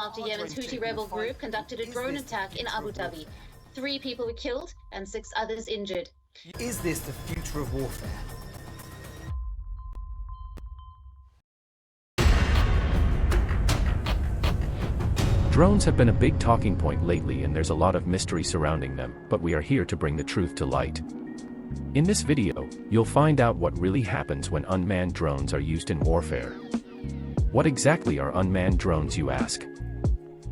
after Yemen's Houthi rebel group conducted a drone attack in Abu Dhabi. 3 people were killed and 6 others injured. Is this the future of warfare? Drones have been a big talking point lately, and there's a lot of mystery surrounding them, but we are here to bring the truth to light. In this video, you'll find out what really happens when unmanned drones are used in warfare. What exactly are unmanned drones, you ask?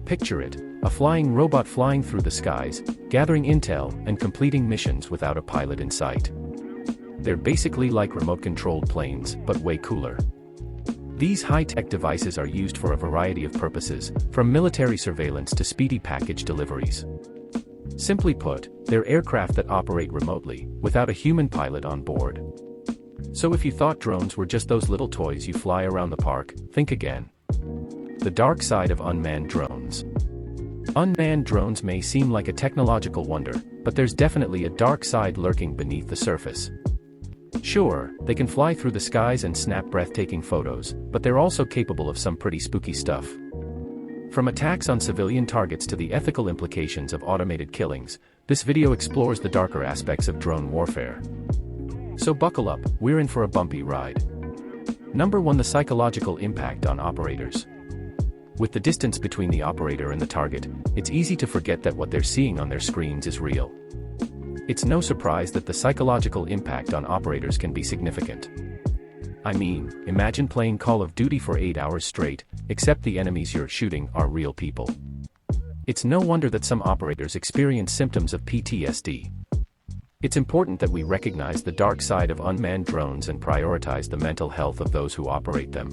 Picture it, a flying robot flying through the skies, gathering intel and completing missions without a pilot in sight. They're basically like remote-controlled planes, but way cooler. These high-tech devices are used for a variety of purposes, from military surveillance to speedy package deliveries. Simply put, they're aircraft that operate remotely, without a human pilot on board. So if you thought drones were just those little toys you fly around the park, think again. The dark side of unmanned drones. Unmanned drones may seem like a technological wonder, but there's definitely a dark side lurking beneath the surface. Sure, they can fly through the skies and snap breathtaking photos, but they're also capable of some pretty spooky stuff. From attacks on civilian targets to the ethical implications of automated killings, this video explores the darker aspects of drone warfare. So buckle up, we're in for a bumpy ride. Number 1. The psychological impact on operators. With the distance between the operator and the target, it's easy to forget that what they're seeing on their screens is real. It's no surprise that the psychological impact on operators can be significant. I mean, imagine playing Call of Duty for 8 hours straight, except the enemies you're shooting are real people. It's no wonder that some operators experience symptoms of PTSD. It's important that we recognize the dark side of unmanned drones and prioritize the mental health of those who operate them.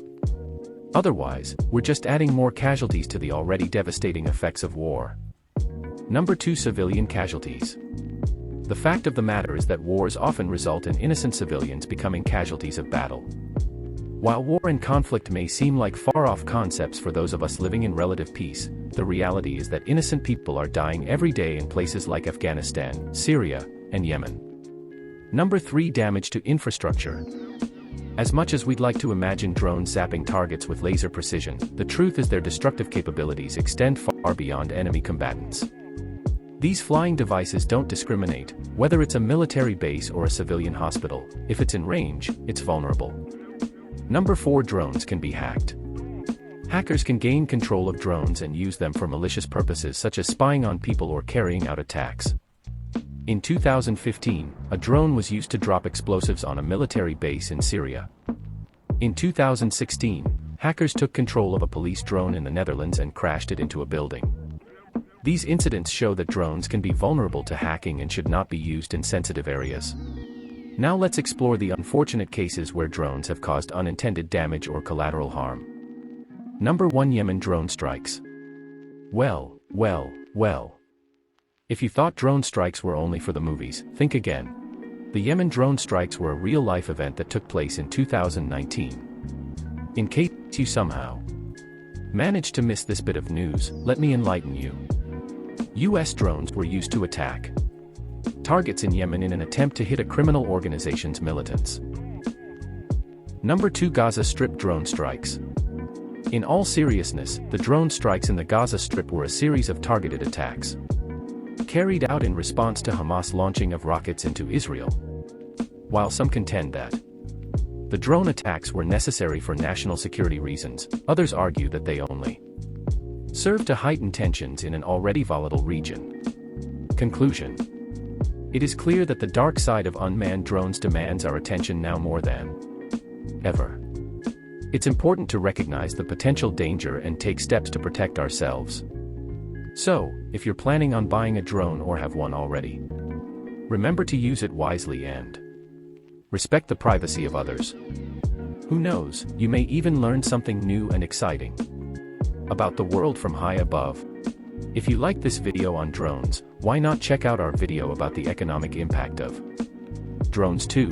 Otherwise, we're just adding more casualties to the already devastating effects of war. Number 2. Civilian casualties. The fact of the matter is that wars often result in innocent civilians becoming casualties of battle. While war and conflict may seem like far-off concepts for those of us living in relative peace, the reality is that innocent people are dying every day in places like Afghanistan, Syria, and Yemen. Number 3. Damage to infrastructure. As much as we'd like to imagine drones zapping targets with laser precision, the truth is their destructive capabilities extend far beyond enemy combatants. These flying devices don't discriminate, whether it's a military base or a civilian hospital. If it's in range, it's vulnerable. Number 4. Drones can be hacked. Hackers can gain control of drones and use them for malicious purposes such as spying on people or carrying out attacks. In 2015, a drone was used to drop explosives on a military base in Syria. In 2016, hackers took control of a police drone in the Netherlands and crashed it into a building. These incidents show that drones can be vulnerable to hacking and should not be used in sensitive areas. Now let's explore the unfortunate cases where drones have caused unintended damage or collateral harm. Number 1. Yemen drone strikes. Well. If you thought drone strikes were only for the movies, think again. The Yemen drone strikes were a real-life event that took place in 2019. In case you somehow managed to miss this bit of news, let me enlighten you. US drones were used to attack targets in Yemen in an attempt to hit a criminal organization's militants. Number 2. Gaza Strip drone strikes. In all seriousness, the drone strikes in the Gaza Strip were a series of targeted attacks carried out in response to Hamas launching of rockets into Israel. While some contend that the drone attacks were necessary for national security reasons, others argue that they only serve to heighten tensions in an already volatile region. Conclusion. It is clear that the dark side of unmanned drones demands our attention now more than ever. It's important to recognize the potential danger and take steps to protect ourselves. So, if you're planning on buying a drone or have one already, remember to use it wisely and respect the privacy of others. Who knows, you may even learn something new and exciting about the world from high above. If you like this video on drones, why not check out our video about the economic impact of drones too?